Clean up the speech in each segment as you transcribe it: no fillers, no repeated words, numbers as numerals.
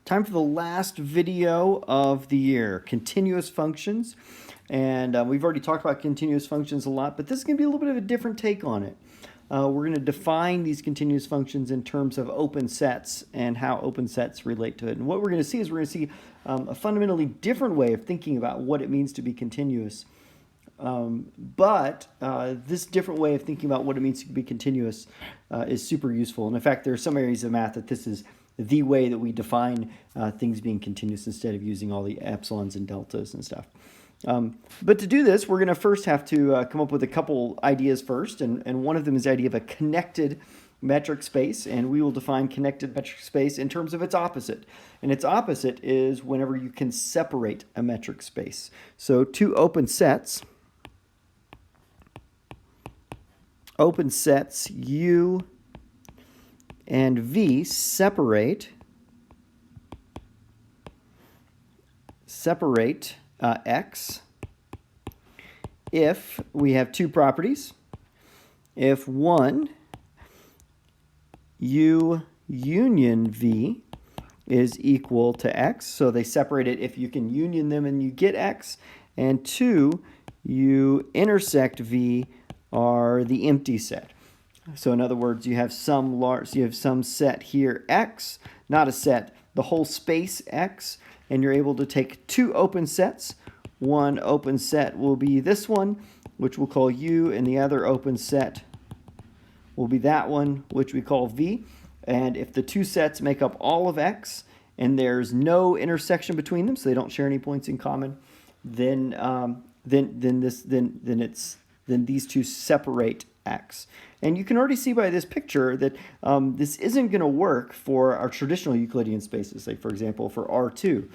Time for the last video of the year, continuous functions. And we've already talked about continuous functions a lot, but this is going to be a little bit of a different take on it. We're going to define these continuous functions in terms of open sets and how open sets relate to it. And what we're going to see is we're going to see a fundamentally different way of thinking about what it means to be continuous. But this different way of thinking about what it means to be continuous is super useful. And in fact, there are some areas of math that this is the way that we define things being continuous instead of using all the epsilons and deltas and stuff. But to do this, we're going to first have to come up with a couple ideas first. And one of them is the idea of a connected metric space. And we will define connected metric space in terms of its opposite. And its opposite is whenever you can separate a metric space. So two open sets U and V separate X if we have two properties. If one, U union V is equal to X, so they separate it if you can union them and you get X, and two, U intersect V are the empty set. So in other words, you have some set here X, not a set, the whole space X, and you're able to take two open sets. One open set will be this one, which we'll call U, and the other open set will be that one, which we call V. And if the two sets make up all of X, and there's no intersection between them, so they don't share any points in common, then these two separate X. And you can already see by this picture that this isn't going to work for our traditional Euclidean spaces, like for example for R2,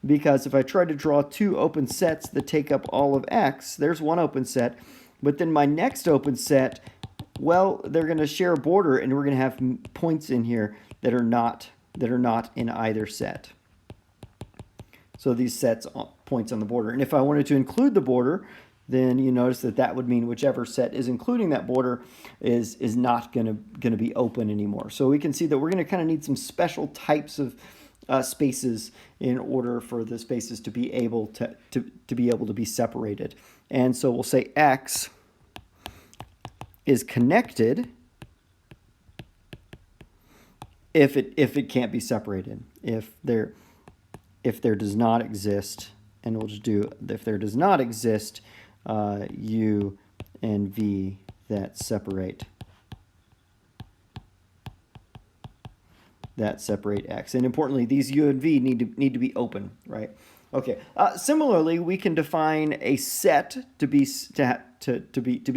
because if I try to draw two open sets that take up all of X, there's one open set, but then my next open set, well, they're going to share a border, and we're going to have points in here that are not in either set. So these sets points on the border. And if I wanted to include the border, then you notice that would mean whichever set is including that border is not going to be open anymore. So we can see that we're going to kind of need some special types of spaces in order for the spaces to be able to be separated. And so we'll say X is connected if it can't be separated. If there does not exist, and we'll just do if there does not exist U and V that separate X. And importantly, these U and V need to be open, right? Okay. Similarly, we can define a set to be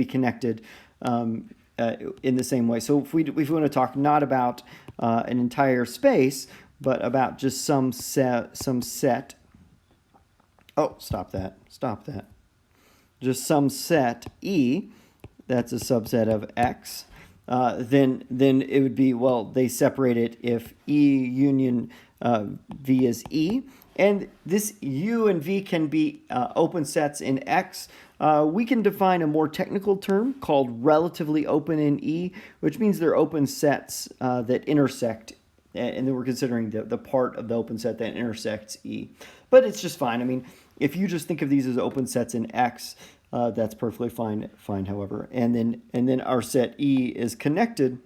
connected in the same way. So if we want to talk not about an entire space, but about just some set. Oh, stop that. Just some set E, that's a subset of X, then it would be, well, they separate it if E union V is E. And this U and V can be open sets in X. We can define a more technical term called relatively open in E, which means they're open sets that intersect, and then we're considering the part of the open set that intersects E. But it's just fine. I mean, if you just think of these as open sets in X, that's perfectly fine. However, and then our set E is connected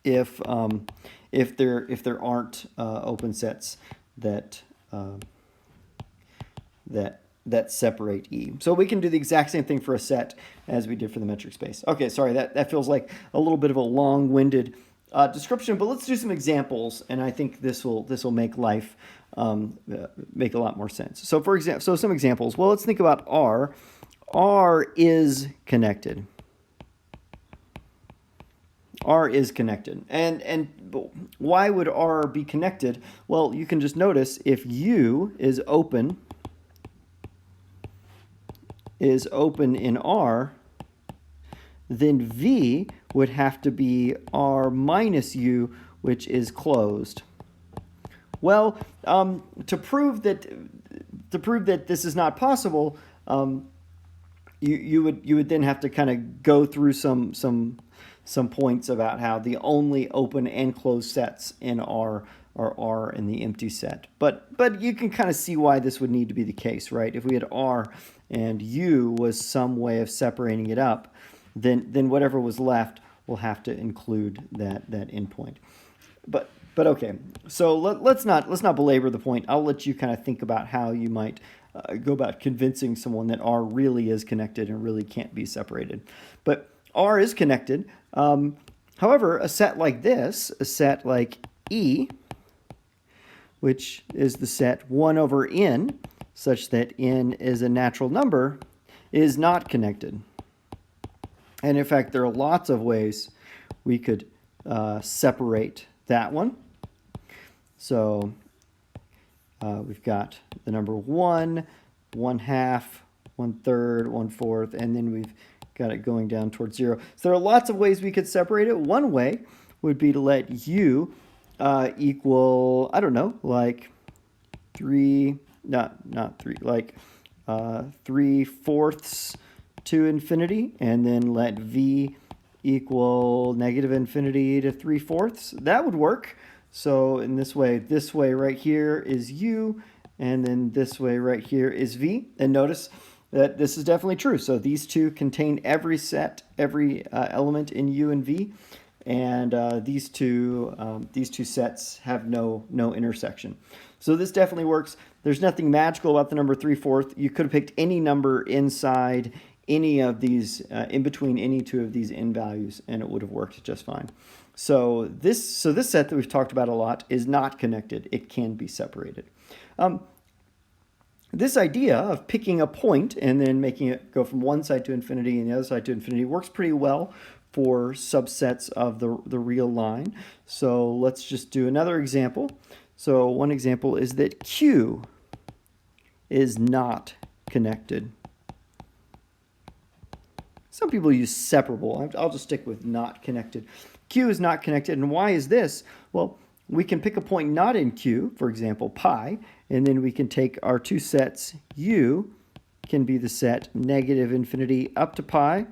if there aren't open sets that separate E. So we can do the exact same thing for a set as we did for the metric space. Okay, sorry, that feels like a little bit of a long-winded description, but let's do some examples, and I think this will make life make a lot more sense. So for example, some examples. Well, let's think about R. R is connected. R is connected. And why would R be connected? Well, you can just notice if U is open in R, then V would have to be R minus U, which is closed. Well, to prove that this is not possible, you would then have to kind of go through some some points about how the only open and closed sets in R are R in the empty set. But you can kind of see why this would need to be the case, right? If we had R and U was some way of separating it up, then whatever was left will have to include that endpoint. But okay, so let's not belabor the point. I'll let you kind of think about how you might go about convincing someone that R really is connected and really can't be separated. But R is connected. However, a set like this, a set like E, which is the set 1 over n, such that n is a natural number, is not connected. And in fact, there are lots of ways we could separate that one. So we've got the number 1, 1/2, 1/3, 1/4, and then we've got it going down towards 0. So there are lots of ways we could separate it. One way would be to let u equal, I don't know, like 3, not 3, like 3/4 to infinity, and then let v equal -infinity to 3/4. That would work. So in this way right here is u, and then this way right here is v. And notice that this is definitely true. So these two contain every element in u and v, and these two sets have no intersection. So this definitely works. There's nothing magical about the number 3/4. You could have picked any number inside any of these, in between any two of these n values, and it would have worked just fine. So this set that we've talked about a lot is not connected. It can be separated. This idea of picking a point and then making it go from one side to infinity and the other side to infinity works pretty well for subsets of the real line. So let's just do another example. So one example is that Q is not connected. Some people use separable. I'll just stick with not connected. Q is not connected, and why is this? Well, we can pick a point not in Q, for example, pi, and then we can take our two sets. U can be the set -infinity up to pi,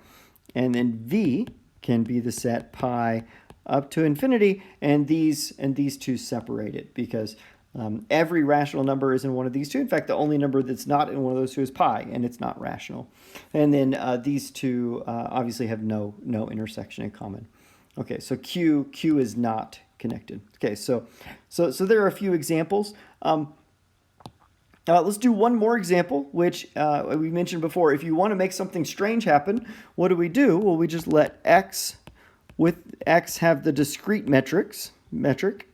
and then V can be the set pi up to infinity, and these two separate it because every rational number is in one of these two. In fact, the only number that's not in one of those two is pi, and it's not rational. And then these two obviously have no intersection in common. Okay, so Q is not connected. Okay, so there are a few examples. Let's do one more example, which we mentioned before. If you want to make something strange happen, what do? Well, we just let x with x have the discrete metric.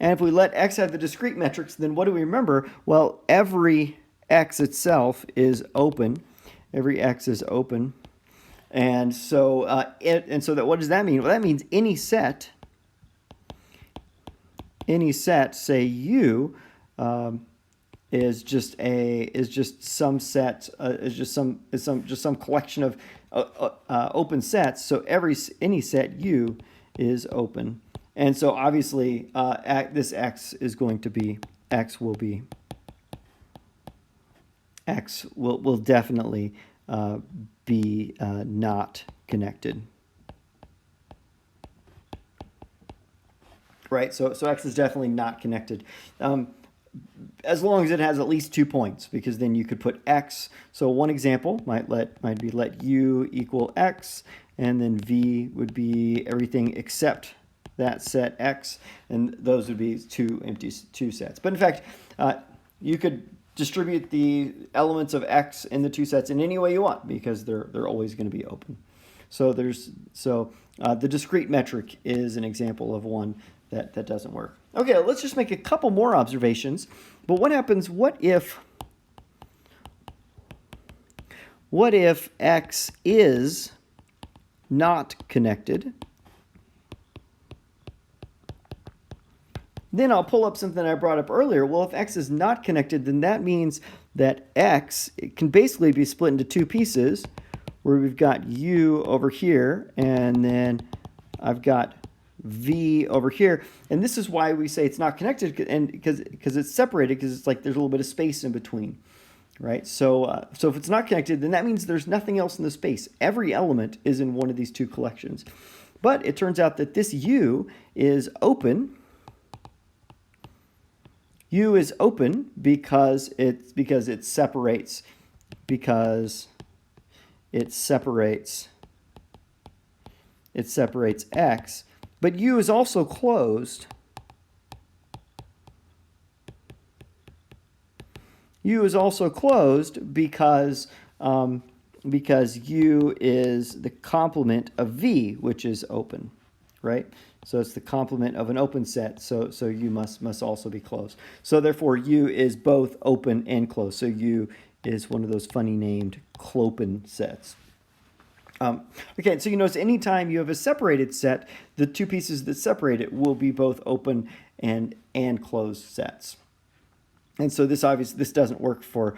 And if we let x have the discrete metrics, then what do we remember? Well, every x itself is open. Every x is open. And so what does that mean? Well, that means any set, say u, is just some set, is just some collection of open sets. So any set u is open. And so obviously this x will definitely be not connected. Right, so x is definitely not connected. As long as it has at least 2 points, because then you could put x. So one example might be let u equal x, and then v would be everything except that set x, and those would be two sets. But in fact, you could distribute the elements of x in the two sets in any way you want, because they're always going to be open. So the discrete metric is an example of one that doesn't work. Okay, let's just make a couple more observations. But what happens? What if x is not connected? Then I'll pull up something I brought up earlier. Well, if x is not connected, then that means that x can basically be split into two pieces, where we've got u over here, and then I've got v over here. And this is why we say it's not connected, and because it's separated, because it's like there's a little bit of space in between. right? So so if it's not connected, then that means there's nothing else in the space. Every element is in one of these two collections. But it turns out that this U is open. U is open because it separates X, but U is also closed. U is also closed because U is the complement of V, which is open, right? So it's the complement of an open set, so U must also be closed. So therefore, U is both open and closed. So U is one of those funny named Clopin sets. Okay, so you notice anytime you have a separated set, the two pieces that separate it will be both open and closed sets. And so this doesn't work for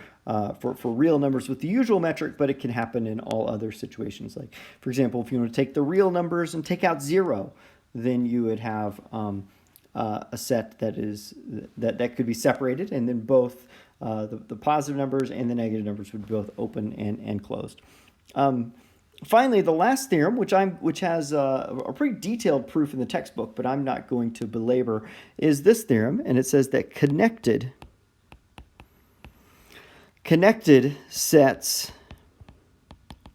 real numbers with the usual metric, but it can happen in all other situations. Like, for example, if you want to take the real numbers and take out 0, then you would have a set that could be separated, and then both the positive numbers and the negative numbers would be both open and closed. Finally, the last theorem, which has a pretty detailed proof in the textbook, but I'm not going to belabor, is this theorem, and it says that connected sets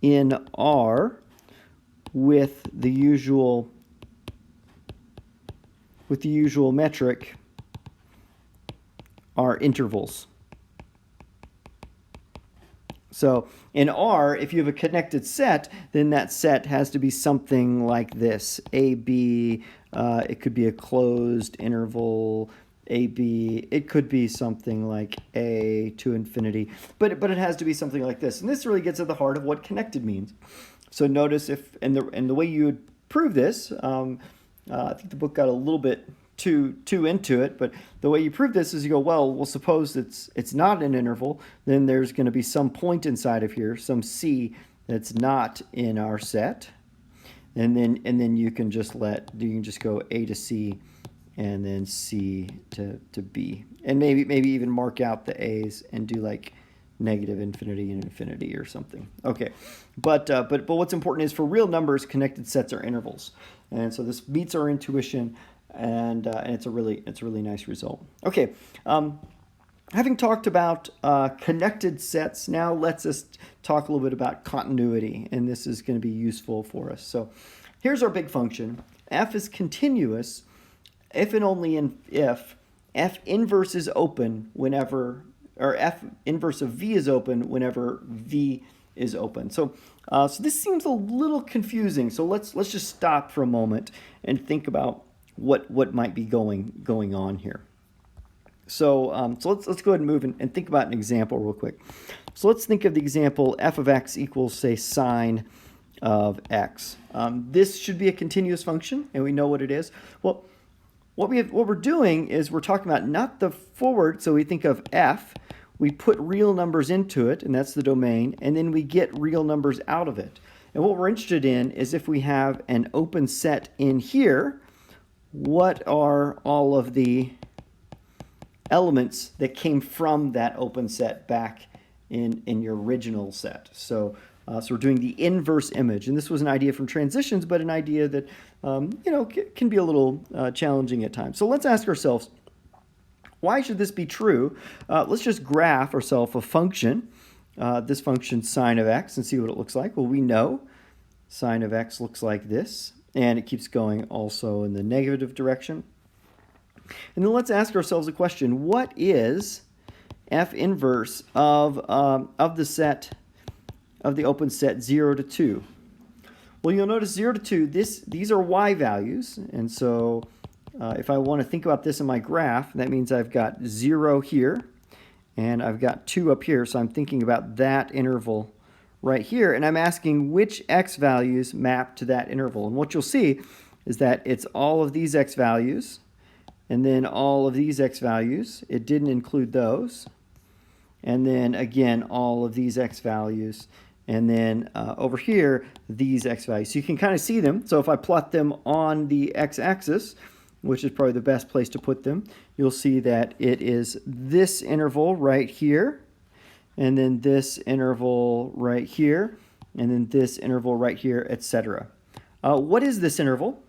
in R with the usual metric are intervals. So in R, if you have a connected set, then that set has to be something like this. AB, it could be a closed interval. AB, it could be something like A to infinity, but it has to be something like this. And this really gets at the heart of what connected means. So notice if, and the way you would prove this, I think the book got a little bit too into it, but the way you prove this is you go, well, suppose it's not an interval, then there's going to be some point inside of here, some C that's not in our set, and then you can just go A to C, and then C to B, and maybe even mark out the A's and do like negative infinity and infinity or something. Okay, but what's important is for real numbers, connected sets are intervals, and so this meets our intuition, and it's a really nice result. Okay, having talked about connected sets, now let's just talk a little bit about continuity, and this is going to be useful for us. So here's our big function. F is continuous if and only if F inverse is open whenever, or F inverse of V is open whenever V is open. So this seems a little confusing. So let's just stop for a moment and think about what might be going on here. So let's go ahead and move and think about an example real quick. So let's think of the example f of x equals, say, sine of x. This should be a continuous function, and we know what it is. Well, what we're doing is we're talking about not the forward, so we think of f, we put real numbers into it, and that's the domain, and then we get real numbers out of it. And what we're interested in is if we have an open set in here, what are all of the elements that came from that open set back in your original set? So we're doing the inverse image, and this was an idea from transitions, but an idea that can be a little challenging at times. So let's ask ourselves, why should this be true? Let's just graph ourselves a function, this function sine of x, and see what it looks like. Well, we know sine of x looks like this, and it keeps going also in the negative direction. And then let's ask ourselves a question: what is f inverse of the set of the open set 0 to 2? Well, you'll notice 0 to 2, these are y values, and so if I want to think about this in my graph, that means I've got 0 here, and I've got 2 up here, so I'm thinking about that interval right here, and I'm asking which x values map to that interval. And what you'll see is that it's all of these x values, and then all of these x values. It didn't include those. And then again, all of these x values. And then over here, these x values. So you can kind of see them. So if I plot them on the x-axis, which is probably the best place to put them, you'll see that it is this interval right here. and then this interval right here, and then this interval right here, etc. What is this interval?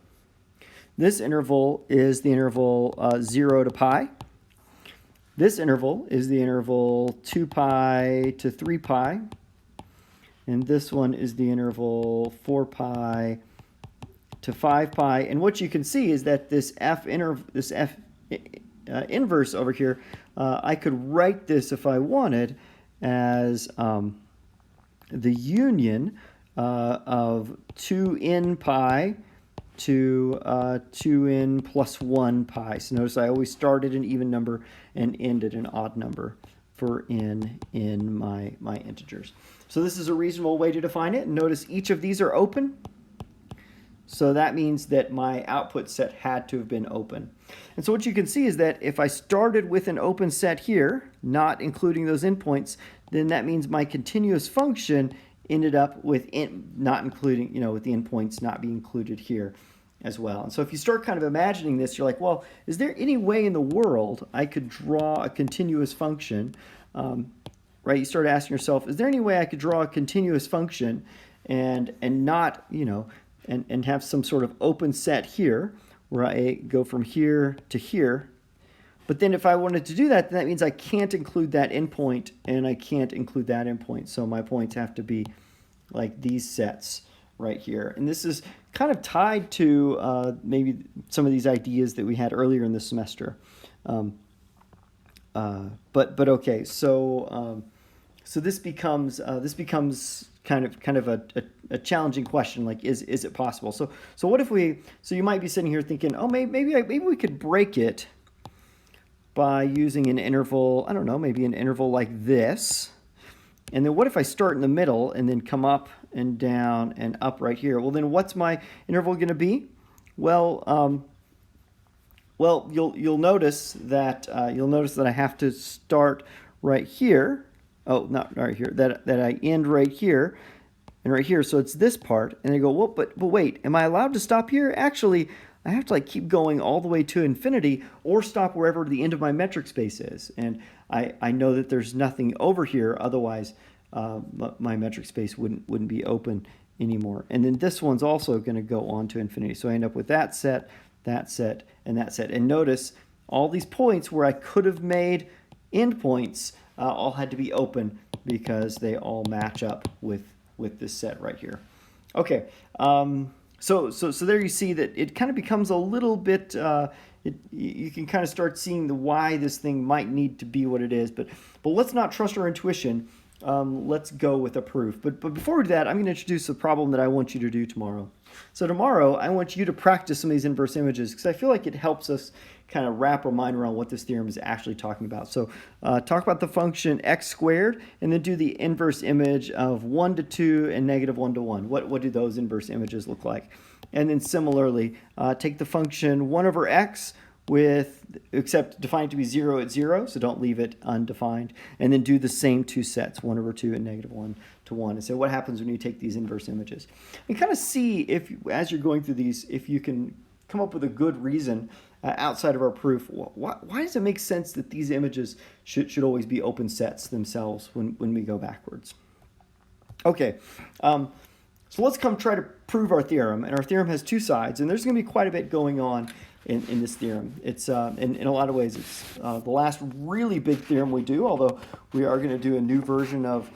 This interval is the interval 0 to pi. This interval is the interval 2 pi to 3 pi. And this one is the interval 4 pi to 5 pi. And what you can see is that this f inverse over here, I could write this if I wanted as the union of 2n pi to 2n plus 1 pi. So notice I always start at an even number and end at an odd number for n in my integers. So this is a reasonable way to define it. Notice each of these are open. So that means that my output set had to have been open. And so what you can see is that if I started with an open set here, not including those endpoints, then that means my continuous function ended up with not including, with the endpoints not being included here as well. And so if you start kind of imagining this, you're like, well, is there any way in the world I could draw a continuous function, right? You start asking yourself, is there any way I could draw a continuous function and not, and have some sort of open set here where I go from here to here. But then if I wanted to do that, then that means I can't include that endpoint and I can't include that endpoint. So my points have to be like these sets right here. And this is kind of tied to maybe some of these ideas that we had earlier in the semester. But okay, so this becomes kind of a challenging question, like is it possible? So what if so you might be sitting here thinking, oh, maybe we could break it by using an interval, I don't know, maybe an interval like this. And then what if I start in the middle and then come up and down and up right here? Well, then what's my interval going to be? Well, you'll notice that I have to start right here. Oh, not right here. That I end right here and right here. So it's this part. And they go, well, but wait, am I allowed to stop here? Actually, I have to keep going all the way to infinity or stop wherever the end of my metric space is. And I know that there's nothing over here. Otherwise, my metric space wouldn't be open anymore. And then this one's also going to go on to infinity. So I end up with that set, and that set. And notice all these points where I could have made endpoints all had to be open because they all match up with this set right here. Okay. So there you see that it kind of becomes a little bit, you can kind of start seeing why this thing might need to be what it is, but let's not trust our intuition. Let's go with a proof. But before we do that, I'm going to introduce a problem that I want you to do tomorrow. So tomorrow, I want you to practice some of these inverse images because I feel like it helps us kind of wrap our mind around what this theorem is actually talking about. So talk about the function x squared and then do the inverse image of 1 to 2 and negative 1 to 1. What do those inverse images look like? And then similarly, take the function 1 over x except define it to be 0 at 0, so don't leave it undefined, and then do the same two sets, 1 over 2 and negative 1 to 1. And so what happens when you take these inverse images? And kind of see if, as you're going through these, if you can come up with a good reason outside of our proof. Why does it make sense that these images should always be open sets themselves when we go backwards? Okay, so let's come try to prove our theorem. And our theorem has two sides, and there's going to be quite a bit going on in this theorem. It's in a lot of ways, it's the last really big theorem we do, although we are going to do a new version of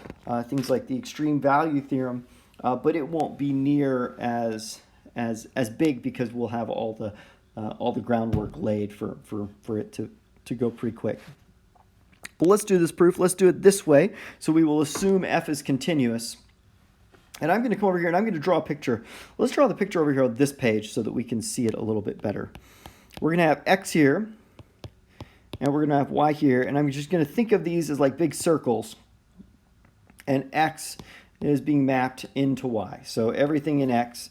things like the extreme value theorem, but it won't be near as big because we'll have all the groundwork laid for it to go pretty quick. But let's do this proof. Let's do it this way. So we will assume f is continuous. And I'm going to come over here and I'm going to draw a picture. Let's draw the picture over here on this page so that we can see it a little bit better. We're going to have x here, and we're going to have y here, and I'm just going to think of these as like big circles. And x is being mapped into y. So everything in x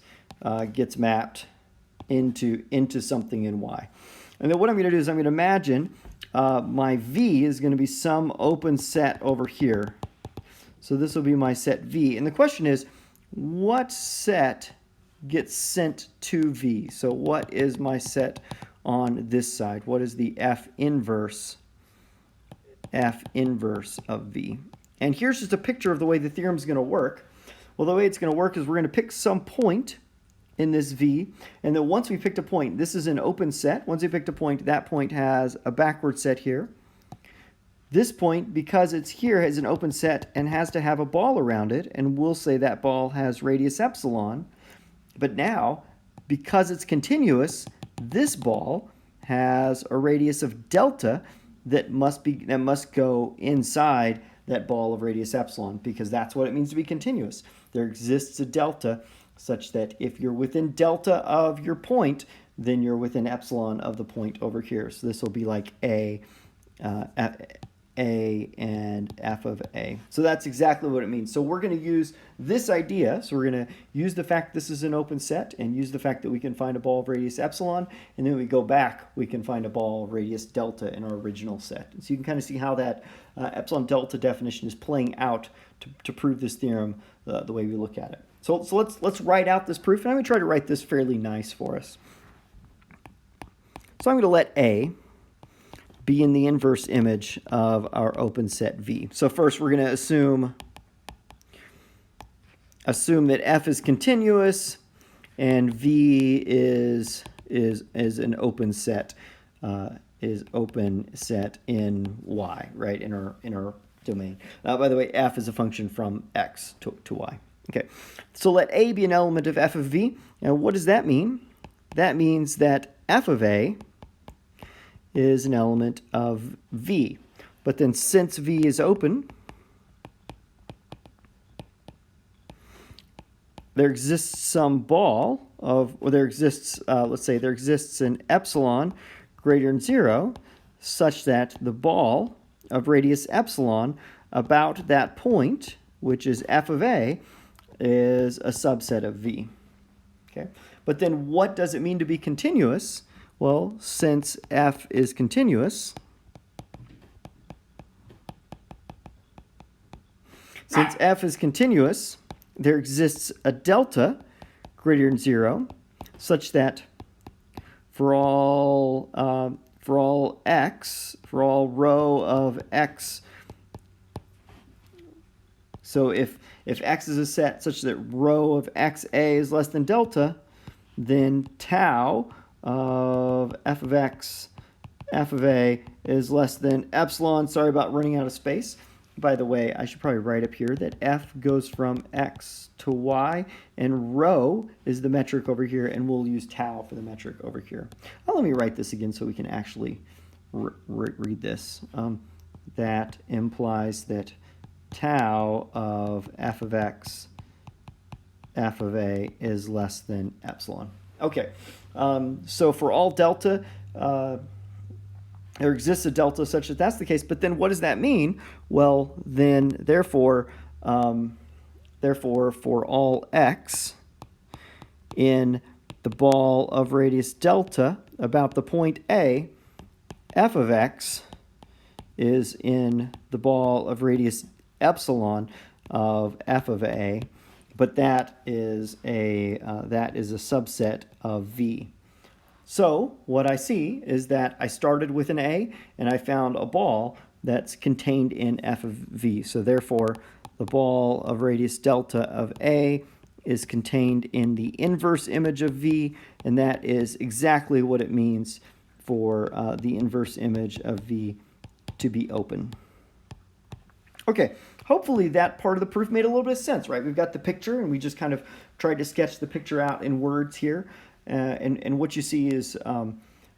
gets mapped into something in y. And then what I'm going to do is I'm going to imagine my v is going to be some open set over here. So this will be my set v. And the question is, what set gets sent to v? So what is my set on this side? What is the f inverse of v? And here's just a picture of the way the theorem is going to work. Well, the way it's going to work is we're going to pick some point in this V, and then once we picked a point, this is an open set. Once we picked a point, that point has a backward set here. This point, because it's here, has an open set and has to have a ball around it, and we'll say that ball has radius epsilon. But now, because it's continuous, this ball has a radius of delta that must go inside that ball of radius epsilon, because that's what it means to be continuous. There exists a delta such that if you're within delta of your point, then you're within epsilon of the point over here. So this will be like A and F of A. So that's exactly what it means. So we're going to use this idea. So we're going to use the fact this is an open set and use the fact that we can find a ball of radius epsilon, and then we go back, we can find a ball of radius delta in our original set. And so you can kind of see how that epsilon delta definition is playing out to prove this theorem the way we look at it. So let's write out this proof, and I'm going to try to write this fairly nice for us. So I'm going to let A be in the inverse image of our open set V. So first we're going to assume that F is continuous and V is an open set in Y, right, in our domain. By the way, F is a function from X to Y. Okay, so let A be an element of F of V. Now what does that mean? That means that F of A is an element of V. But then since V is open, there exists some ball of, or there exists, let's say there exists an epsilon greater than 0 such that the ball of radius epsilon about that point, which is F of A, is a subset of V. Okay, but then what does it mean to be continuous? Well, since F is continuous, there exists a delta greater than 0 such that for all x, for all rho of x, so if x is a set such that rho of xa is less than delta, then tau of f of x, f of a is less than epsilon. Sorry about running out of space. By the way, I should probably write up here that f goes from x to y, and rho is the metric over here, and we'll use tau for the metric over here. Let me write this again so we can actually read this. That implies that tau of f of x, f of a is less than epsilon. Okay, so for all delta, there exists a delta such that that's the case, but then what does that mean? Well, then, therefore, for all x in the ball of radius delta about the point A, f of x is in the ball of radius epsilon of f of a, but that is a subset of V. So what I see is that I started with an A and I found a ball that's contained in f of V. So therefore, the ball of radius delta of A is contained in the inverse image of V, and that is exactly what it means for the inverse image of V to be open. Okay, hopefully that part of the proof made a little bit of sense, right? We've got the picture, and we just kind of tried to sketch the picture out in words here. And what you see is,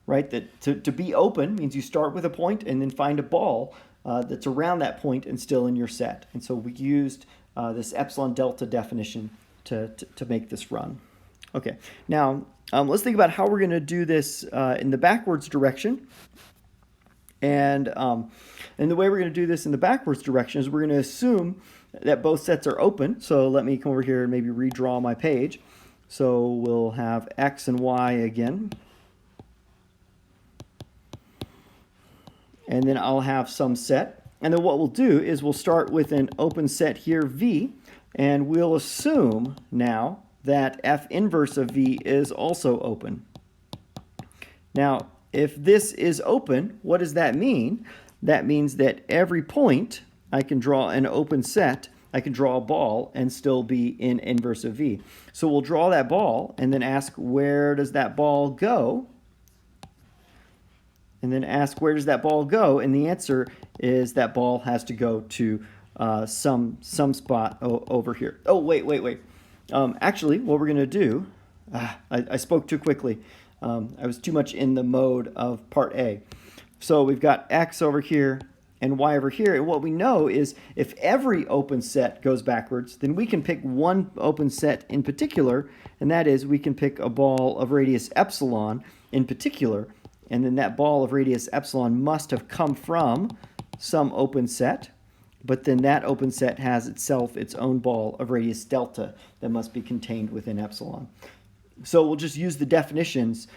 right, that to be open means you start with a point and then find a ball that's around that point and still in your set. And so we used this epsilon delta definition to make this run. Okay, now let's think about how we're going to do this in the backwards direction. And the way we're going to do this in the backwards direction is we're going to assume that both sets are open. So let me come over here and maybe redraw my page. So we'll have x and y again. And then I'll have some set. And then what we'll do is we'll start with an open set here, V, and we'll assume now that f inverse of V is also open. Now, if this is open, what does that mean? That means that every point I can draw an open set. I can draw a ball and still be in inverse of V. So we'll draw that ball and then ask, where does that ball go? And then ask, where does that ball go? And the answer is that ball has to go to some spot over here. Oh, wait. Actually, what we're going to do, I spoke too quickly. I was too much in the mode of part A. So we've got X over here and Y over here. And what we know is if every open set goes backwards, then we can pick one open set in particular, and that is we can pick a ball of radius epsilon in particular, and then that ball of radius epsilon must have come from some open set, but then that open set has itself its own ball of radius delta that must be contained within epsilon. So we'll just use the definitions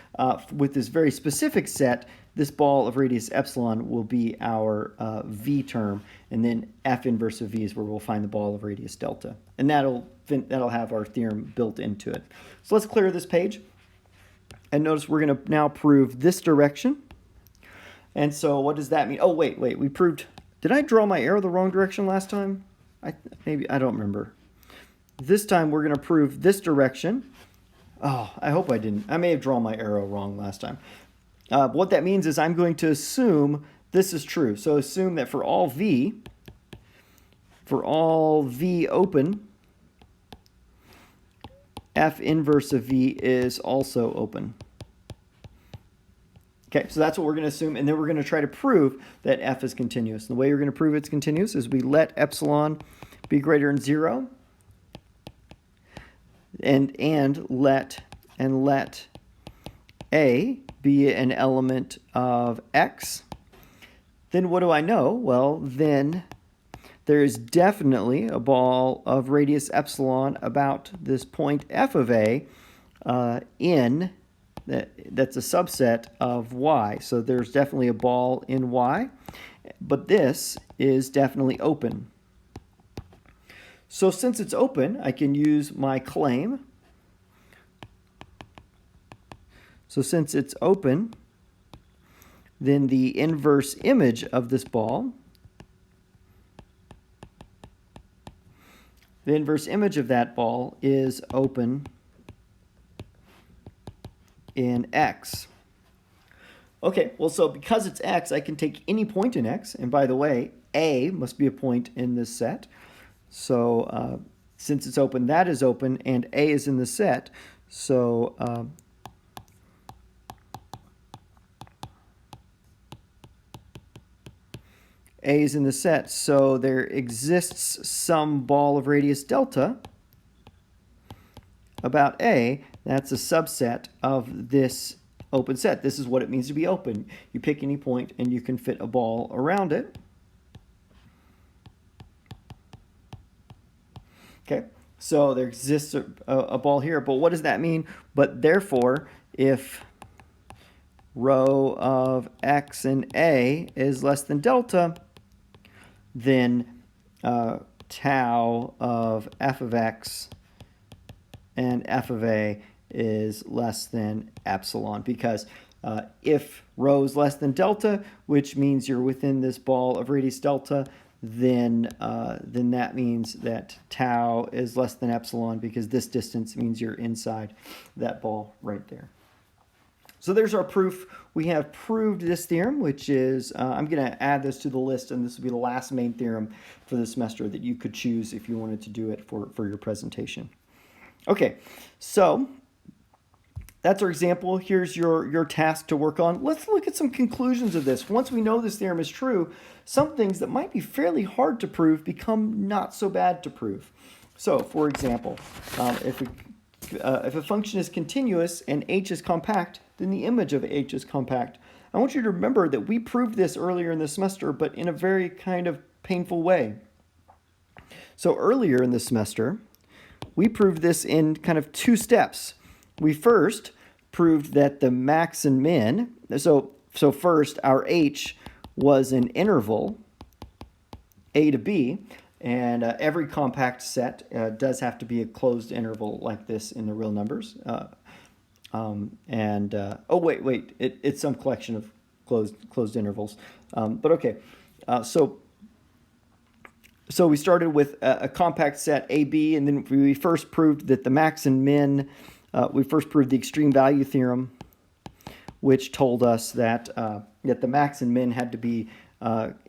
with this very specific set. This ball of radius epsilon will be our V term, and then F inverse of V is where we'll find the ball of radius delta. And that'll have our theorem built into it. So let's clear this page. And notice we're going to now prove this direction. And so what does that mean? Oh, wait. We proved... Did I draw my arrow the wrong direction last time? Maybe, I don't remember. This time we're going to prove this direction. Oh, I hope I didn't. I may have drawn my arrow wrong last time. What that means is I'm going to assume this is true. So assume that for all V open, F inverse of V is also open. Okay, so that's what we're going to assume, and then we're going to try to prove that F is continuous. And the way you're going to prove it's continuous is we let epsilon be greater than 0, and let A be an element of X. Then what do I know? Well, then there is definitely a ball of radius epsilon about this point F of A that's a subset of Y. So there's definitely a ball in Y, but this is definitely open. So since it's open, I can use my claim. So since it's open, then the inverse image of this ball, the inverse image of that ball is open in X. Okay, well, so because it's X, I can take any point in X. And by the way, A must be a point in this set. So since it's open, that is open, and A is in the set. So A is in the set. So there exists some ball of radius delta about A. That's a subset of this open set. This is what it means to be open. You pick any point and you can fit a ball around it. Okay, so there exists a ball here, but what does that mean? But therefore, if rho of X and A is less than delta, then tau of F of X and F of A is less than epsilon, because if rho is less than delta, which means you're within this ball of radius delta, then that means that tau is less than epsilon, because this distance means you're inside that ball right there. So there's our proof. We have proved this theorem, which is, I'm going to add this to the list, and this will be the last main theorem for the semester that you could choose if you wanted to do it for your presentation. Okay, so that's our example. Here's your task to work on. Let's look at some conclusions of this. Once we know this theorem is true, some things that might be fairly hard to prove become not so bad to prove. So, for example, if a function is continuous and h is compact, then the image of h is compact. I want you to remember that we proved this earlier in the semester, but in a very kind of painful way. So earlier in the semester, we proved this in kind of two steps. We first proved that the max and min, so first our h was an interval, a to b, and every compact set does have to be a closed interval like this in the real numbers. Oh wait, it's some collection of closed intervals. But okay, so So we started with a compact set AB, and then we first proved that the max and min, we first proved the extreme value theorem, which told us that, that the max and min had to be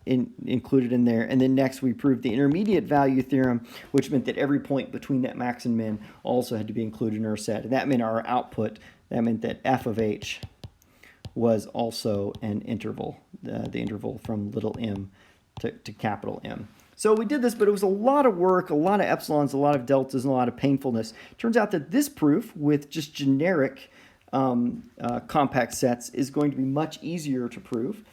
included in there. And then next we proved the intermediate value theorem, which meant that every point between that max and min also had to be included in our set. And that meant our output, that meant that f of h was also an interval, the interval from little m to capital M. So we did this, but it was a lot of work, a lot of epsilons, a lot of deltas, and a lot of painfulness. Turns out that this proof with just generic compact sets is going to be much easier to prove.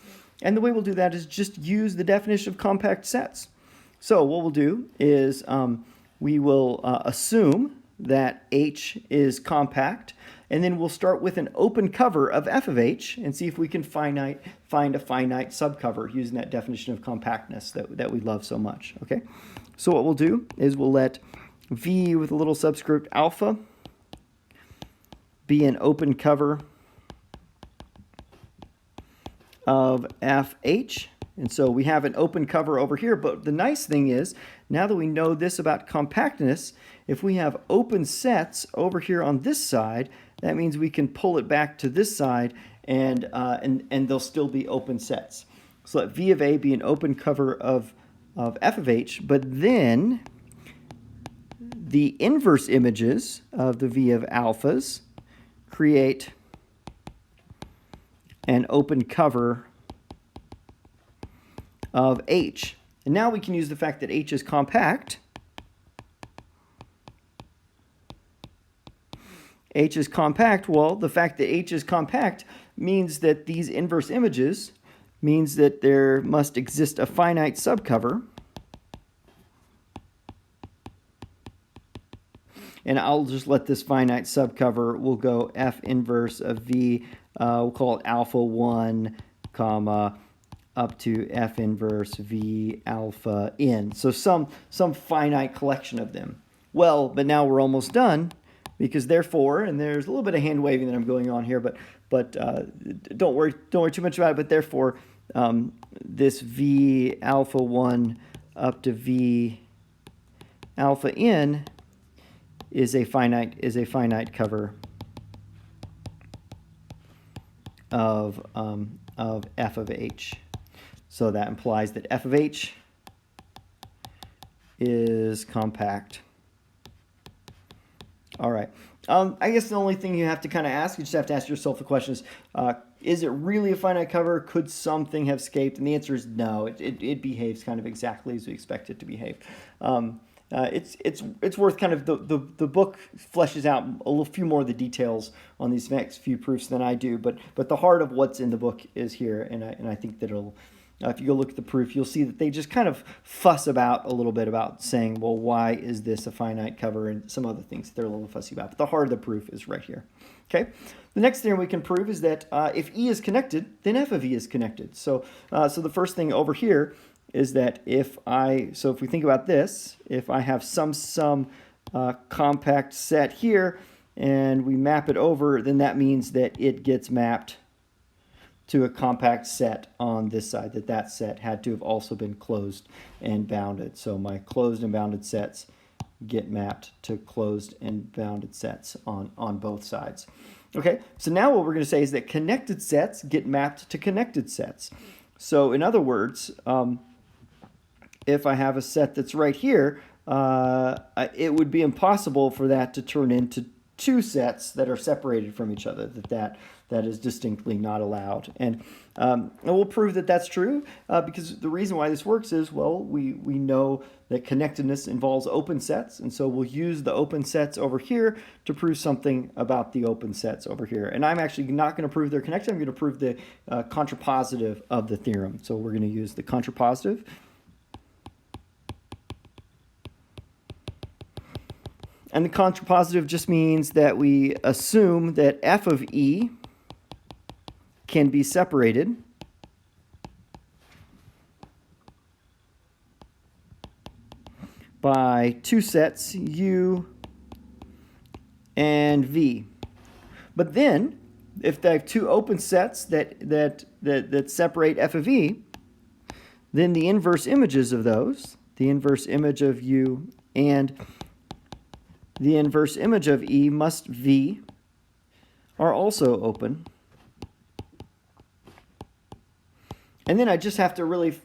And the way we'll do that is just use the definition of compact sets. So what we'll do is we will assume that H is compact, and then we'll start with an open cover of f of h and see if we can find a finite subcover using that definition of compactness that we love so much. Okay, so what we'll do is we'll let v with a little subscript alpha be an open cover of fh. And so we have an open cover over here, but the nice thing is, now that we know this about compactness, if we have open sets over here on this side, that means we can pull it back to this side and they'll still be open sets. So let V of A be an open cover of f of h, but then the inverse images of the V of alphas create an open cover of H. And now we can use the fact that H is compact. H is compact. Well, the fact that H is compact means that these inverse images means that there must exist a finite subcover. And I'll just let this finite subcover, we'll go F inverse of V, we'll call it alpha 1, comma, up to F inverse V alpha n. So some finite collection of them. Well, but now we're almost done, because therefore, and there's a little bit of hand waving that I'm going on here, but don't worry too much about it. But therefore, this V alpha 1 up to V alpha n is a finite cover of f of h. So that implies that f of h is compact. All right. I guess the only thing you have to kind of ask, you just have to ask yourself the question is it really a finite cover? Could something have escaped? And the answer is no. It behaves kind of exactly as we expect it to behave. It's worth kind of the book fleshes out a few more of the details on these next few proofs than I do, but the heart of what's in the book is here, and I think that it'll. If you go look at the proof, you'll see that they just kind of fuss about a little bit about saying, well, why is this a finite cover, and some other things that they're a little fussy about. But the heart of the proof is right here. Okay. The next thing we can prove is that if E is connected, then f of E is connected. So the first thing over here is that if we think about this, if I have some compact set here and we map it over, then that means that it gets mapped to a compact set on this side, that set had to have also been closed and bounded. So my closed and bounded sets get mapped to closed and bounded sets on both sides. Okay, so now what we're going to say is that connected sets get mapped to connected sets. So in other words, if I have a set that's right here, it would be impossible for that to turn into two sets that are separated from each other, that is distinctly not allowed. And we'll prove that that's true because the reason why this works is, well, we know that connectedness involves open sets, and so we'll use the open sets over here to prove something about the open sets over here. And I'm actually not going to prove they're connected. I'm going to prove the contrapositive of the theorem. So we're going to use the contrapositive. And the contrapositive just means that we assume that f of E can be separated by two sets U and V. But then, if I have two open sets that separate f of E, then the inverse images of those, the inverse image of U, and the inverse image of E must V are also open. And then I just have to really,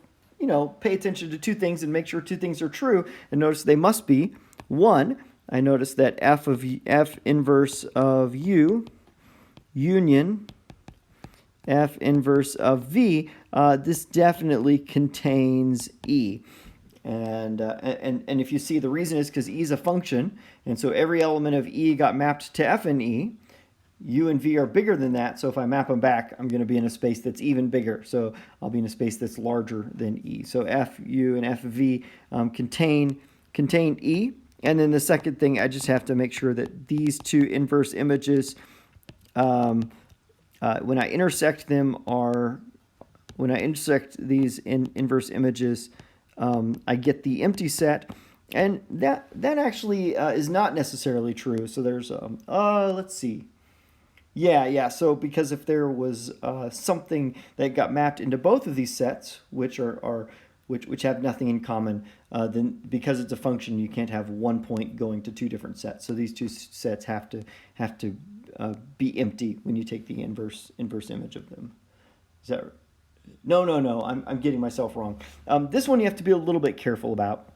pay attention to two things and make sure two things are true. And notice they must be. One, I notice that F inverse of U union F inverse of V, this definitely contains E. And if you see, the reason is because E is a function, and so every element of E got mapped to F and E. U and V are bigger than that, so if I map them back, I'm going to be in a space that's even bigger. So I'll be in a space that's larger than E. So FU and FV contain E. And then the second thing, I just have to make sure that these two inverse images, when I intersect these inverse images, I get the empty set. And that actually is not necessarily true. So there's, let's see. Yeah. So because if there was something that got mapped into both of these sets, which have nothing in common, then because it's a function, you can't have one point going to two different sets. So these two sets have to be empty when you take the inverse image of them. Is that right? No. I'm getting myself wrong. This one you have to be a little bit careful about.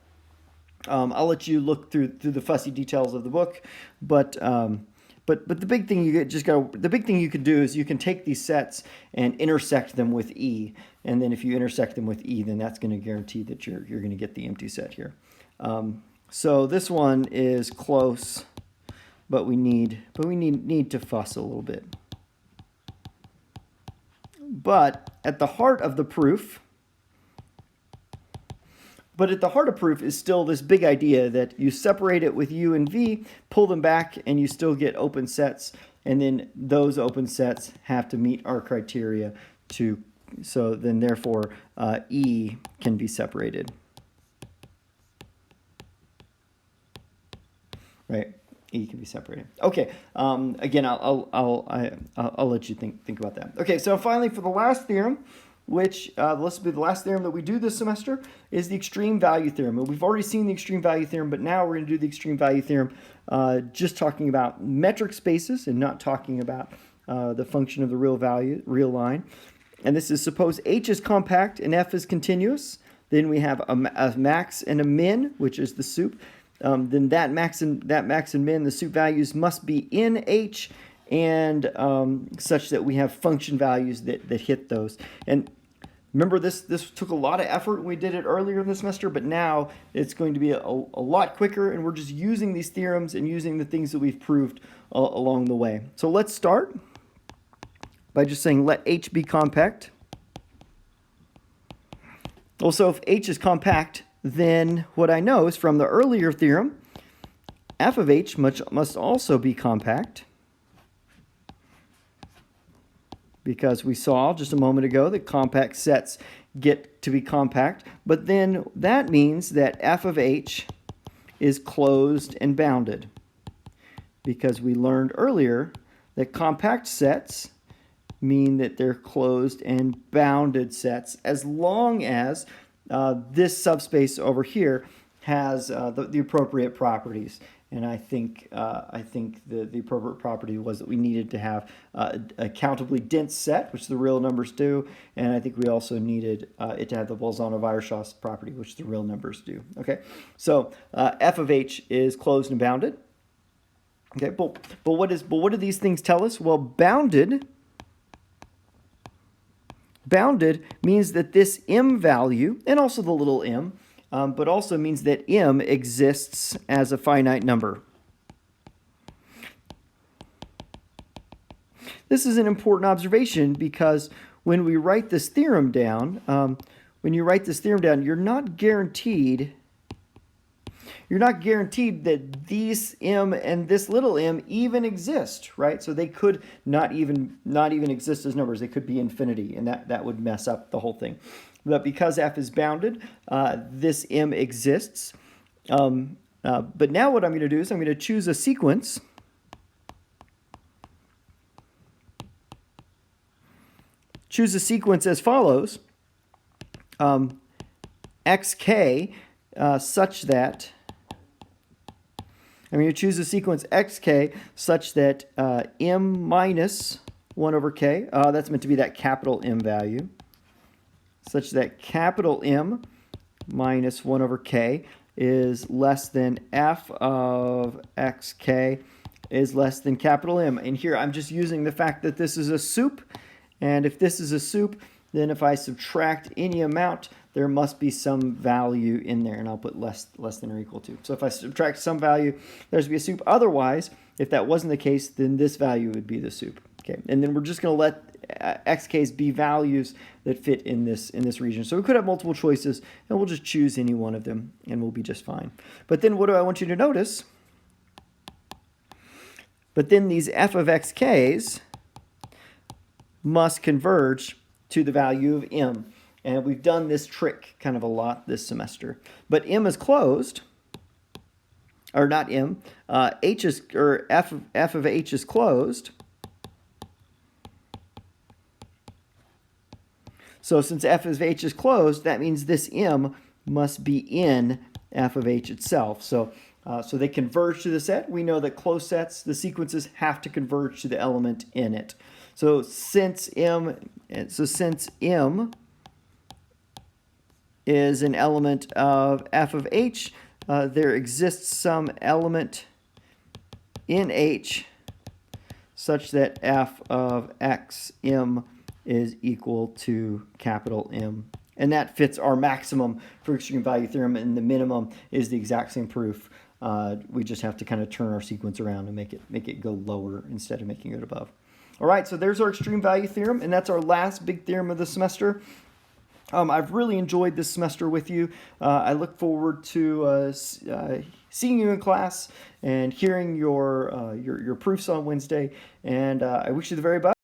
I'll let you look through the fussy details of the book, but the big thing you can do is you can take these sets and intersect them with E, and then if you intersect them with E, then that's going to guarantee that you're going to get the empty set here. So this one is close, but we need to fuss a little bit. But at the heart of proof is still this big idea that you separate it with U and V, pull them back, and you still get open sets. And then those open sets have to meet our criteria so then therefore E can be separated. Right? E can be separated. Okay. Again, I'll let you think about that. Okay. So finally, for the last theorem, which this will be the last theorem that we do this semester, is the extreme value theorem. And we've already seen the extreme value theorem, but now we're going to do the extreme value theorem just talking about metric spaces and not talking about the function of the real line. And this is, suppose H is compact and F is continuous. Then we have a max and a min, which is the sup. Then that max and min, the sup values must be in H, and such that we have function values that hit those. And remember, this took a lot of effort when we did it earlier in the semester, but now it's going to be a lot quicker, and we're just using these theorems and using the things that we've proved along the way. So let's start by just saying let H be compact. Well, so if H is compact, then what I know is from the earlier theorem, f of H must also be compact, because we saw just a moment ago that compact sets get to be compact. But then that means that f of H is closed and bounded, because we learned earlier that compact sets mean that they're closed and bounded sets as long as this subspace over here has the appropriate properties. And I think the appropriate property was that we needed to have a countably dense set, which the real numbers do, and I think we also needed it to have the Bolzano-Weierstrass property, which the real numbers do. Okay, so f of H is closed and bounded. Okay, but what do these things tell us? Well, bounded means that this m value, and also the little m, but also means that m exists as a finite number. This is an important observation, because when we write this theorem down, you're not guaranteed that these m and this little m even exist, right? So they could not even exist as numbers. They could be infinity, and that would mess up the whole thing. But because f is bounded, this m exists. But now what I'm going to do is I'm going to choose a sequence. Choose a sequence as follows. Xk such that I'm going to choose a sequence xk such that m minus 1 over k, that's meant to be that capital M value, such that capital M minus 1 over k is less than f of xk is less than capital M. And here I'm just using the fact that this is a sup, and if this is a sup, then if I subtract any amount, there must be some value in there, and I'll put less than or equal to. So if I subtract some value, there's to be a sup. Otherwise, if that wasn't the case, then this value would be the sup. Okay, and then we're just going to let xk's be values that fit in this region. So we could have multiple choices, and we'll just choose any one of them, and we'll be just fine. But then what do I want you to notice? But then these f of xk's must converge to the value of m. And we've done this trick kind of a lot this semester. But m is closed, or not m, h is, or f of h is closed. So since f of h is closed, that means this m must be in f of h itself. So they converge to the set. We know that closed sets, the sequences have to converge to the element in it. So since m is an element of f of h, there exists some element in h such that f of x m is equal to capital M. And that fits our maximum for extreme value theorem, and the minimum is the exact same proof. We just have to kind of turn our sequence around and make it go lower instead of making it above. All right, so there's our extreme value theorem, and that's our last big theorem of the semester. I've really enjoyed this semester with you. I look forward to seeing you in class and hearing your proofs on Wednesday, and I wish you the very best.